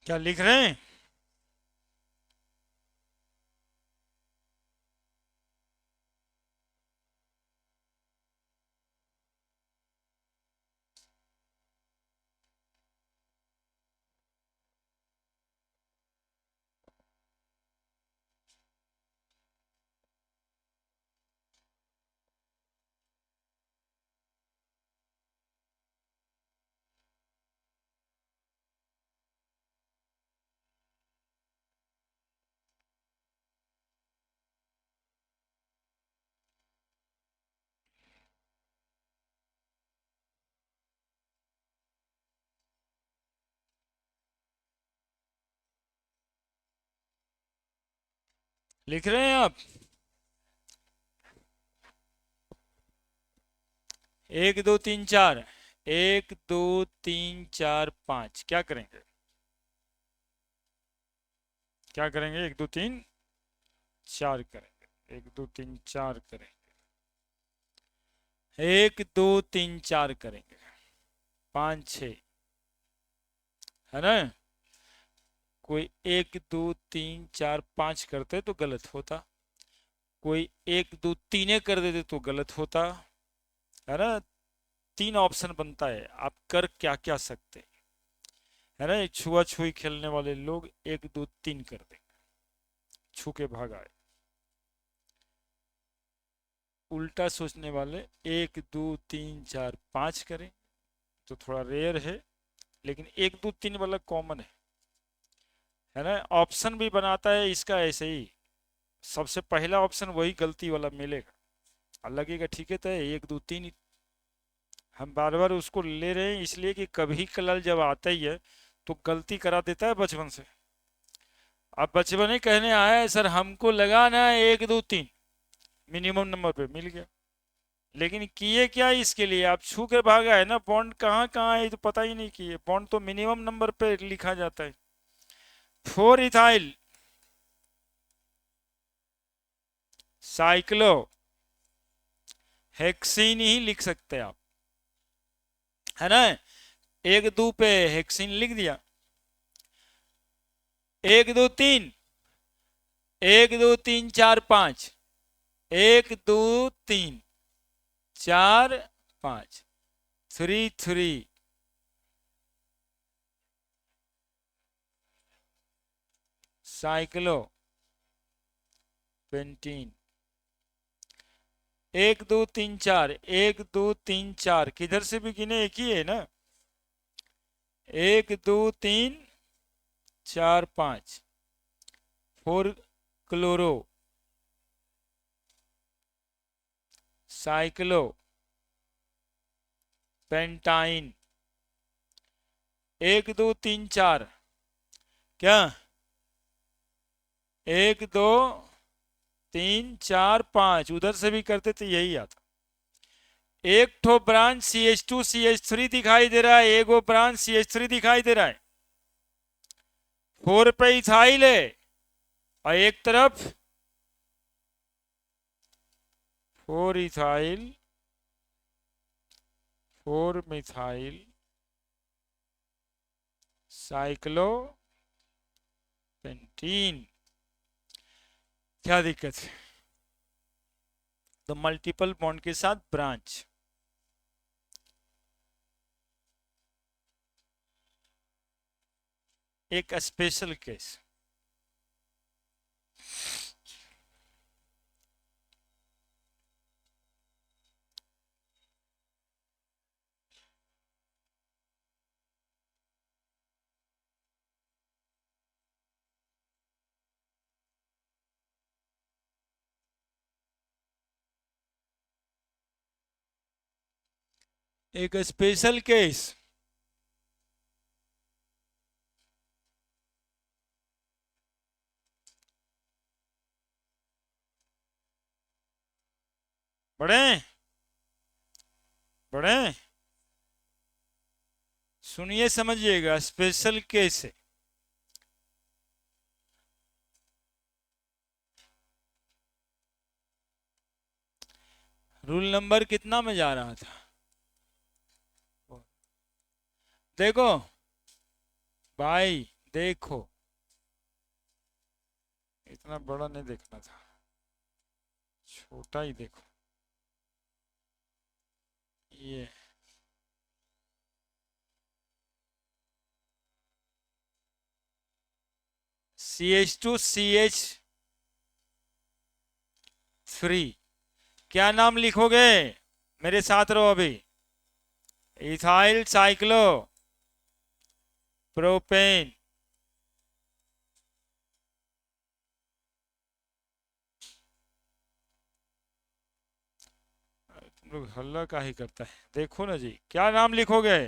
क्या लिख रहे हैं? लिख रहे हैं आप? 1 2 3 4, 1 2 3 4 5, क्या करेंगे? क्या करेंगे? 1 2 3 4 करेंगे, 1 2 3 4 करेंगे, 1 2 3 4 करेंगे, 5 6, है ना? कोई 1 2 3 4 5 करते तो गलत होता, कोई 1 2 3 कर देते तो गलत होता, है ना? 3 ऑप्शन बनता है, आप कर क्या क्या सकते, है ना? छुआ छुई खेलने वाले लोग 1 2 3 कर देंगे, छू के भाग आए। उल्टा सोचने वाले 1 2 3 4 5 करें, तो थोड़ा रेयर है, लेकिन 1 2 3 वाला कॉमन है ना? ऑप्शन भी बनाता है इसका ऐसे ही, सबसे पहला ऑप्शन वही गलती वाला मिलेगा, और लगेगा ठीक है, तो 1 2 3, हम बार बार उसको ले रहे हैं इसलिए कि कभी कलल जब आता ही है तो गलती करा देता है बचपन से। अब बचपन ही कहने आया है, सर हमको लगा ना 1 2 3 मिनिमम नंबर पे मिल गया, लेकिन किए क्या इसके लिए? आप छू के भागा है ना, बॉन्ड कहाँ कहाँ है ये तो पता ही नहीं किए, बॉन्ड तो मिनिमम नंबर पे लिखा जाता है। 4 इथाइल साइक्लो हेक्सीन ही लिख सकते हैं आप, है ना? 1 2 पे हेक्सीन लिख दिया, 1 2 3, 1 2 3 4 5, 1 2 3 4 5, 3 3 साइक्लो पेंटीन। 1 2 3 4, 1 2 3 4 किधर से भी गिने एक ही है ना, 1 2 3 4 5, 4 क्लोरो साइक्लो पेंटाइन। 1 2 3 4, क्या? 1 2 3 4 5, उधर से भी करते तो यही आता। एक ठो ब्रांच CH2CH3 दिखाई दे रहा है, एक वो ब्रांच CH3 दिखाई दे रहा है, 4 पे इथाइल है, और एक तरफ 4 इथाइल 4 मिथाइल साइक्लो पेंटीन। क्या दिक्कत है? तो मल्टीपल बॉन्ड के साथ ब्रांच, एक स्पेशल केस। एक स्पेशल केस, बढ़े बढ़े, सुनिए समझिएगा, स्पेशल केस है। रूल नंबर कितना में जा रहा था? देखो भाई, देखो, इतना बड़ा नहीं देखना था, छोटा ही देखो। ये CH2CH3, क्या नाम लिखोगे? मेरे साथ रहो अभी। Ethyl cyclo propane. तुम लोग हल्ला का ही करता है, देखो ना जी, क्या नाम लिखोगे?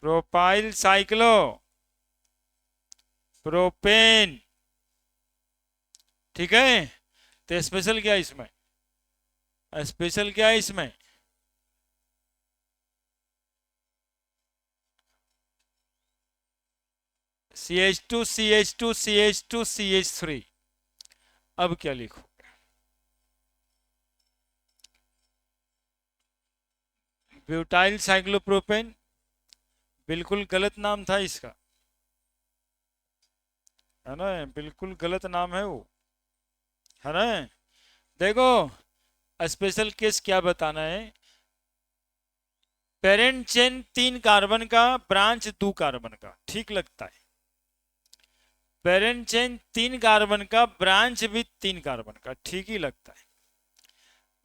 Propyl cyclo propane. ठीक है, तो स्पेशल क्या है इसमें? स्पेशल क्या है इसमें? CH2CH2CH2CH3। अब क्या लिखो? Butyl cyclopropane. बिल्कुल गलत नाम था इसका, है ना? बिल्कुल गलत नाम है वो, है ना? देखो, स्पेशल केस क्या बताना है? पेरेंट चेन 3 कार्बन का, ब्रांच 2 कार्बन का, ठीक लगता है? पेरेंट चेन 3 कार्बन का, ब्रांच भी 3 कार्बन का, ठीक ही लगता है।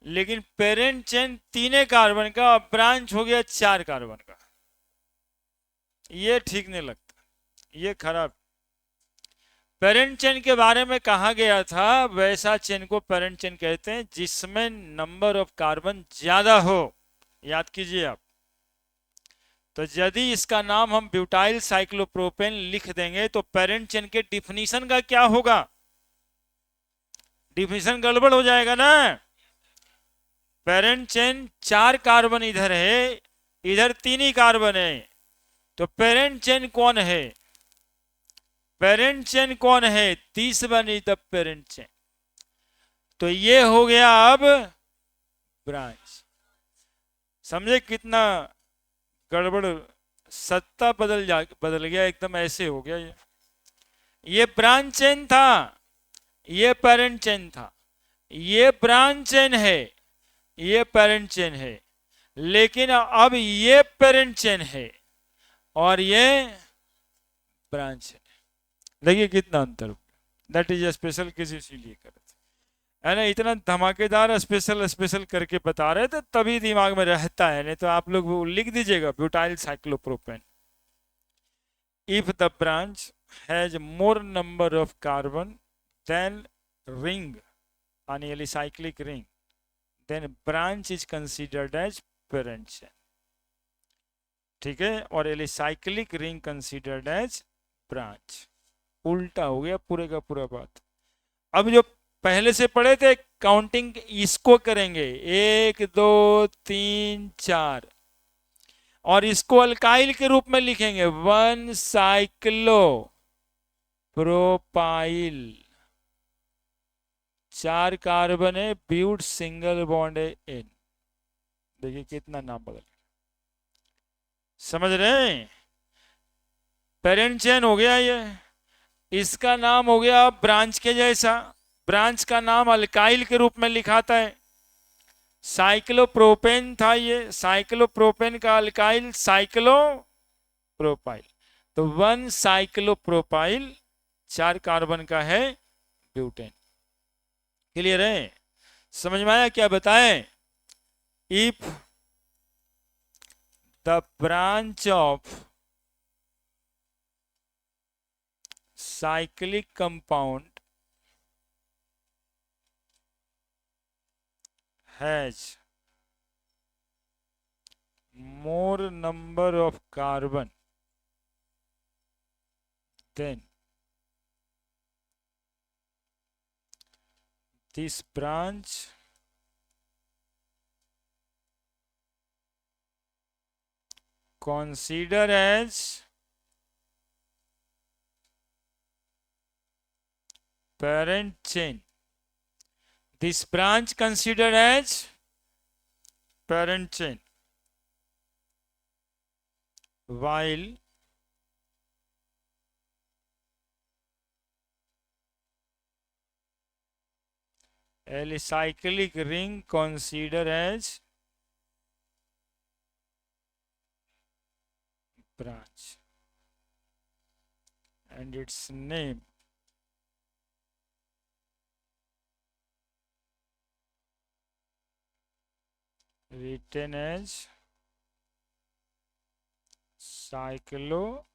लेकिन पेरेंट चेन 3 कार्बन का, ब्रांच हो गया 4 कार्बन का, ये ठीक नहीं लगता, ये खराब। पेरेंट चेन के बारे में कहा गया था, वैसा चेन को पेरेंट चेन कहते हैं जिसमें नंबर ऑफ कार्बन ज्यादा हो, याद कीजिए आप। तो यदि इसका नाम हम ब्यूटाइल साइक्लोप्रोपेन लिख देंगे तो पेरेंट चेन के डिफिनीशन का क्या होगा? डिफिनीशन गड़बड़ हो जाएगा ना। पेरेंट चेन 4 कार्बन इधर है, इधर 3 ही कार्बन है, तो पेरेंट चेन कौन है? पेरेंट चेन कौन है? 30 बनी तब पेरेंट चेन। तो ये हो गया अब ब्रांच। समझे कितना गड़बड़? सत्ता बदल गया एकदम, ऐसे हो गया ये ब्रांच चेन था, ये पेरेंट चेन था, ये ब्रांच चेन है, ये पेरेंट चेन है। लेकिन अब ये पेरेंट चेन है और ये ब्रांच चेन है। देखिए कितना अंतर। दैट इज स्पेशल केस, इसीलिए कर रहे थे, है ना? इतना धमाकेदार स्पेशल स्पेशल करके बता रहे थे, तभी दिमाग में रहता है, नहीं तो आप लोग वो लिख दीजिएगा butyl cyclopropane. If the branch has more number of carbon then ring on alicyclic ring, then branch is considered as parent chain। ठीक है, और alicyclic ring considered as branch. उल्टा हो गया पूरे का पूरा बात। अब जो पहले से पढ़े थे काउंटिंग, इसको करेंगे 1 2 3 4, और इसको अल्काइल के रूप में लिखेंगे 1 साइक्लो प्रोपाइल। 4 कार्बन है, ब्यूट सिंगल बॉन्ड है एन। देखिए कितना नाम बदल, समझ रहे हैं? पेरेंट चेन हो गया ये, इसका नाम हो गया ब्रांच के जैसा। ब्रांच का नाम अल्काइल के रूप में लिखाता है। साइक्लोप्रोपेन था ये, साइक्लोप्रोपेन का अल्काइल साइक्लोप्रोपाइल। तो 1 साइक्लोप्रोपाइल 4 कार्बन का है ब्यूटेन। क्लियर है? समझ में आया क्या बताएं? If the branch of cyclic compound has more number of carbon then this branch consider as parent chain। This branch considered as parent chain, while alicyclic ring considered as branch and its name written as cycloalkyl.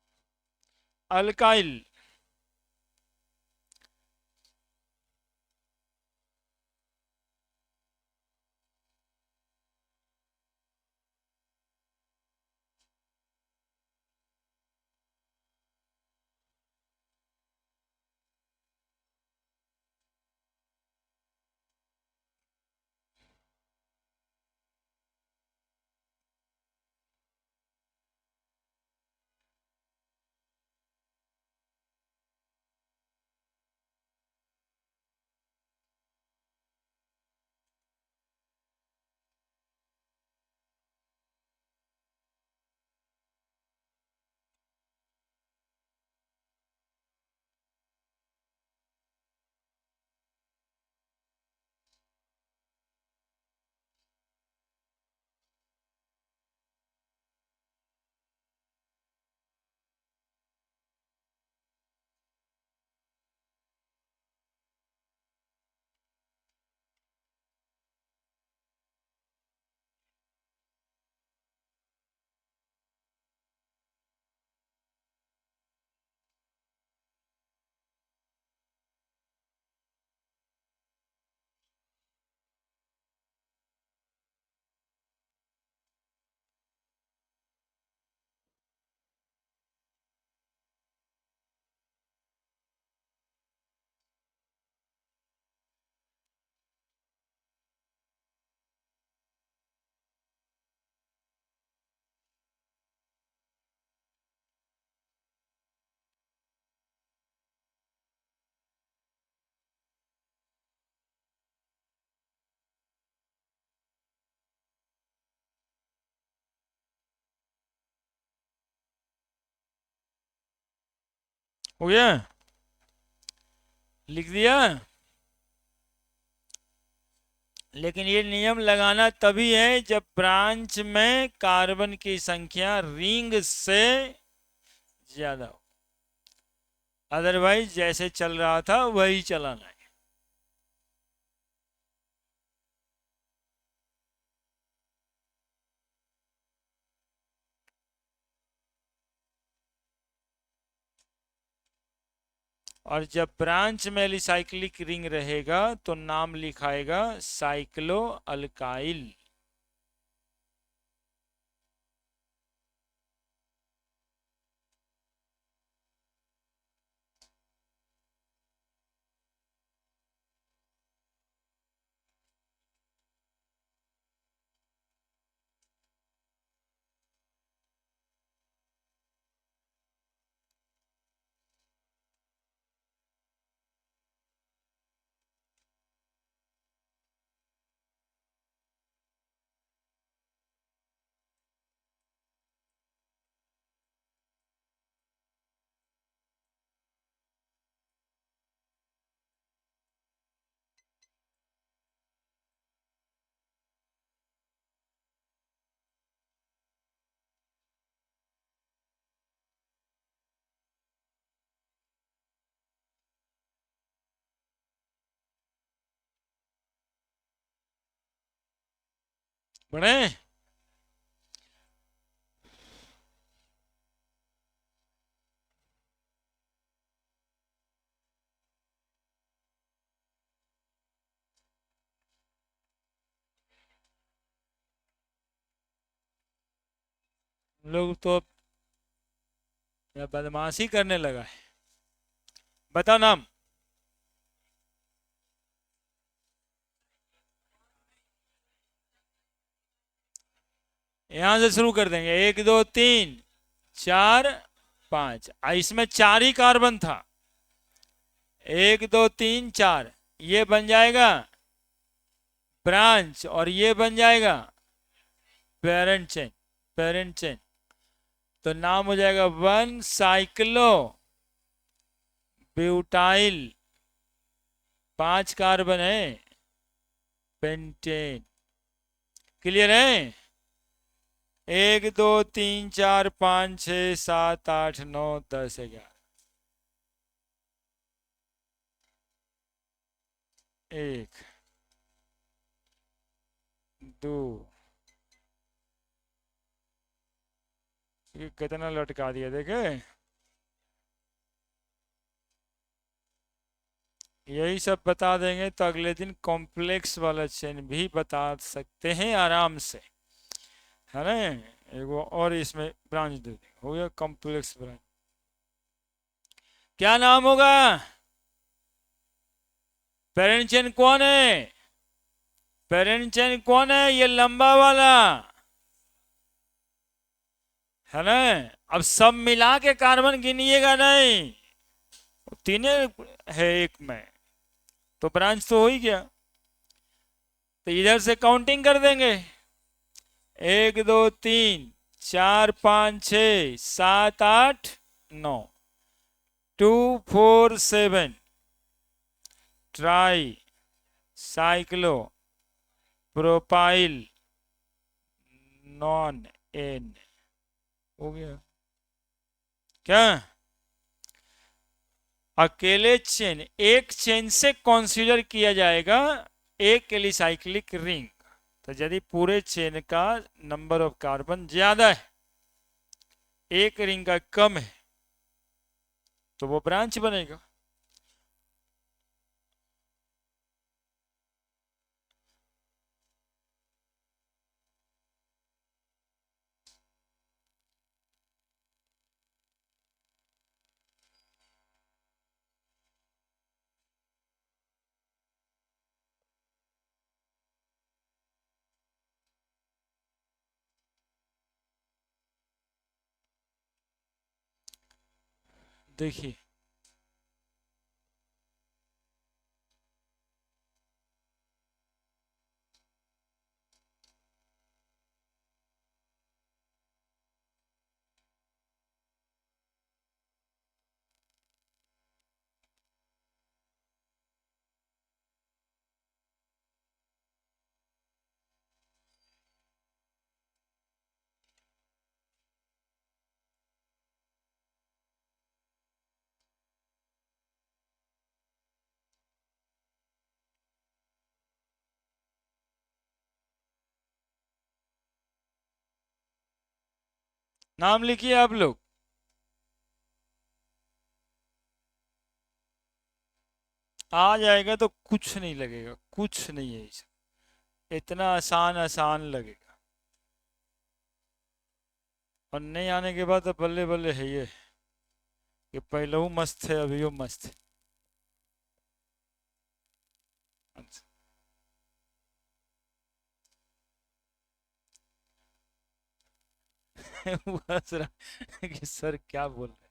हो गया? लिख दिया? लेकिन ये नियम लगाना तभी है जब ब्रांच में कार्बन की संख्या रिंग से ज्यादा हो। अदरवाइज जैसे चल रहा था वही चलाना है। और जब ब्रांच में एलिसाइक्लिक रिंग रहेगा तो नाम लिखाएगा साइक्लो अल्काइल। बने? लोग तो बदमाशी करने लगा है। बताओ नाम। यहां से शुरू कर देंगे, 1 2 3 4 5। इसमें 4 ही कार्बन था, 1 2 3 4। ये बन जाएगा ब्रांच और ये बन जाएगा पेरेंट चेन। पेरेंट चेन तो नाम हो जाएगा 1 साइक्लो ब्यूटाइल। 5 कार्बन है, पेंटेन। क्लियर है? 1 2 3 4 5 6 7 8 9 10 11। एक, दो, ये कितना लटका दिया देखे। यही सब बता देंगे तो अगले दिन कॉम्प्लेक्स वाला चेन भी बता सकते हैं आराम से, है ना। एगो और इसमें ब्रांच दे देंगे, हो गया कॉम्प्लेक्स ब्रांच। क्या नाम होगा? पेरेंट चेन कौन है? पेरेंट चेन कौन है? ये लंबा वाला, है ना। अब सब मिला के कार्बन गिनिएगा नहीं, तीन है एक में, तो ब्रांच तो हो ही गया। तो इधर से काउंटिंग कर देंगे, 1 2 3 4 5 6 7 8 9, 2 4 7, tricyclopropyl nonane. हो गया क्या? अकेले चेन, एक चेन से कंसीडर किया जाएगा एक एलिसाइक्लिक रिंग। तो यदि पूरे चेन का नंबर ऑफ कार्बन ज्यादा है, एक रिंग का कम है, तो वो ब्रांच बनेगा। देखिए, नाम लिखिए आप लोग। आ जाएगा तो कुछ नहीं लगेगा, कुछ नहीं है इसमें, इतना आसान आसान लगेगा। और नहीं आने के बाद तो बल्ले बल्ले है ये, कि पहले वो मस्त है अभी वो मस्त है। अच्छा। वो हंस रहा कि सर क्या बोल रहे हैं।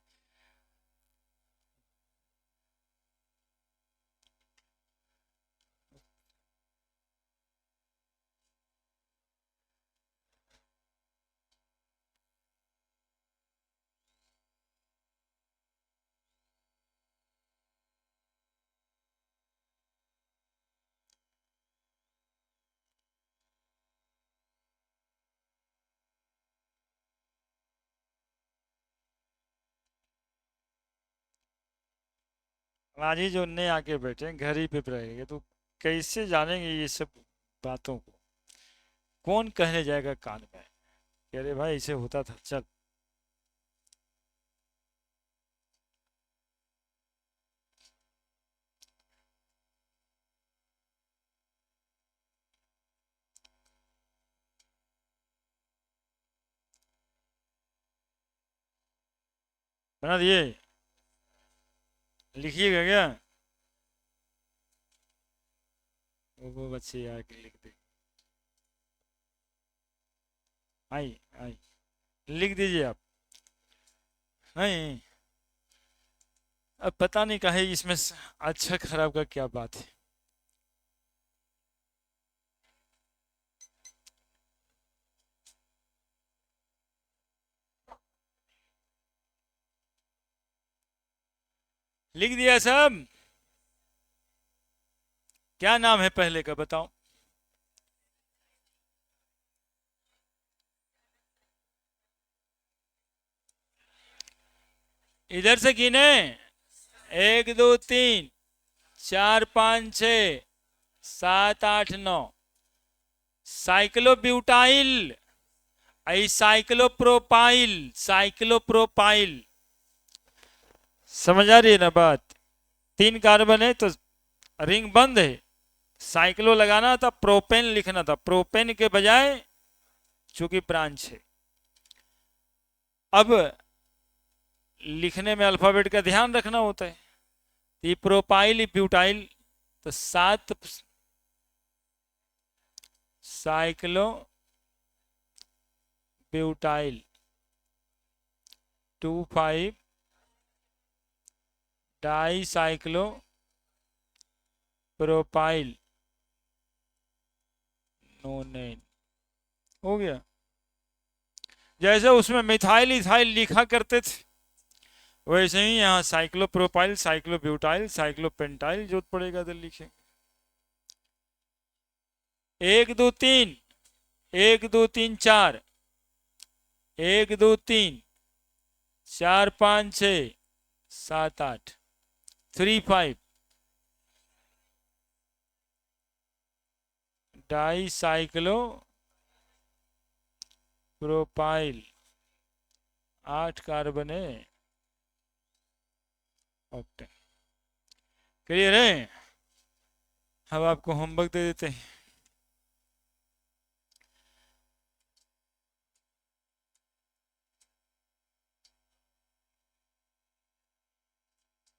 आज ही जो नए आके बैठे हैं, घर ही पे रहेंगे तो कैसे जानेंगे ये सब बातों को? कौन कहने जाएगा कान में कि अरे भाई ऐसे होता था, चल। बना दिए? लिखिएगा क्या? वो बच्चे आके लिख दे। आई आई, लिख दीजिए आप। नहीं, अब पता नहीं काहे इसमें अच्छा खराब का क्या बात है। लिख दिया सब? क्या नाम है पहले का बताओ? इधर से गिने 1 2 3 4 5 6 7 8 9। साइक्लोब्यूटाइल, साइक्लोप्रोपाइल, साइक्लोप्रोपाइल। समझ आ रही है ना बात? 3 कार्बन है तो रिंग बंद है। साइक्लो लगाना था, प्रोपेन लिखना था, प्रोपेन के बजाय चूंकि ब्रांच है। अब लिखने में अल्फाबेट का ध्यान रखना होता है। ये प्रोपाइल ब्यूटाइल तो 7 cyclobutyl 2 5 dicyclopropyl nonene. हो गया। जैसे उसमें मिथाइल इथाइल लिखा करते थे वैसे ही यहाँ साइक्लोप्रोपाइल, साइक्लोब्यूटाइल, साइक्लोपेंटाइल जो पड़ेगा तो लिखेंगे। 1 2 3 1 2 3 4 1 2 3 4 5 6 7 8 3 5 डाई साइक्लो प्रोपाइल 8 कार्बन है ऑक्टेन। क्लियर है? अब आपको होमवर्क दे देते हैं।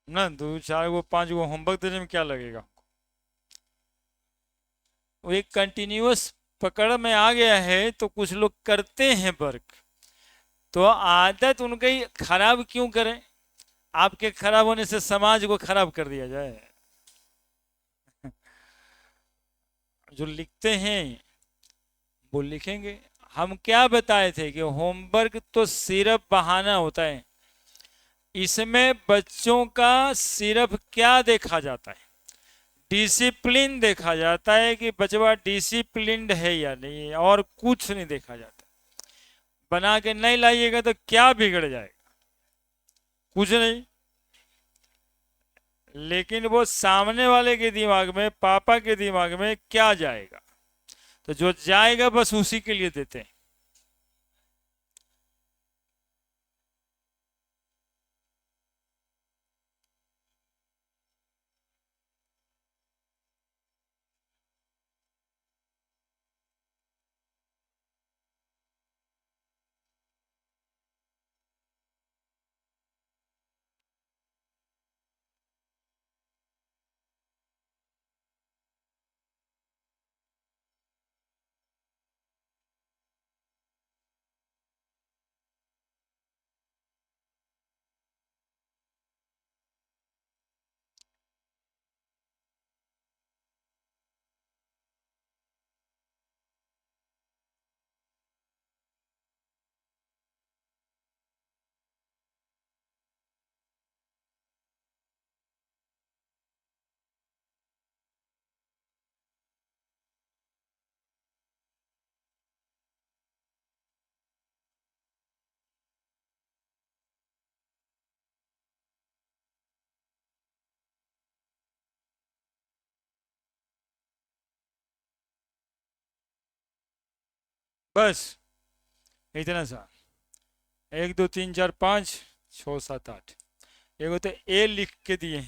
ना 2 4 को 5 को होमवर्क देने में क्या लगेगा? वो एक कंटिन्यूअस पकड़ में आ गया है तो कुछ लोग करते हैं वर्क, तो आदत उनकी खराब क्यों करें? आपके खराब होने से समाज को खराब कर दिया जाए। जो लिखते हैं वो लिखेंगे। हम क्या बताए थे कि होमवर्क तो सिर्फ बहाना होता है। इसमें बच्चों का सिर्फ क्या देखा जाता है? डिसिप्लिन देखा जाता है कि बच्चा डिसिप्लिन्ड है या नहीं, और कुछ नहीं देखा जाता। बना के नहीं लाइएगा तो क्या बिगड़ जाएगा? कुछ नहीं। लेकिन वो सामने वाले के दिमाग में, पापा के दिमाग में क्या जाएगा, तो जो जाएगा बस उसी के लिए देते हैं। बस इतना सा। 1 2 3 4 5 6 7 8 एक होते ए लिख के दिए।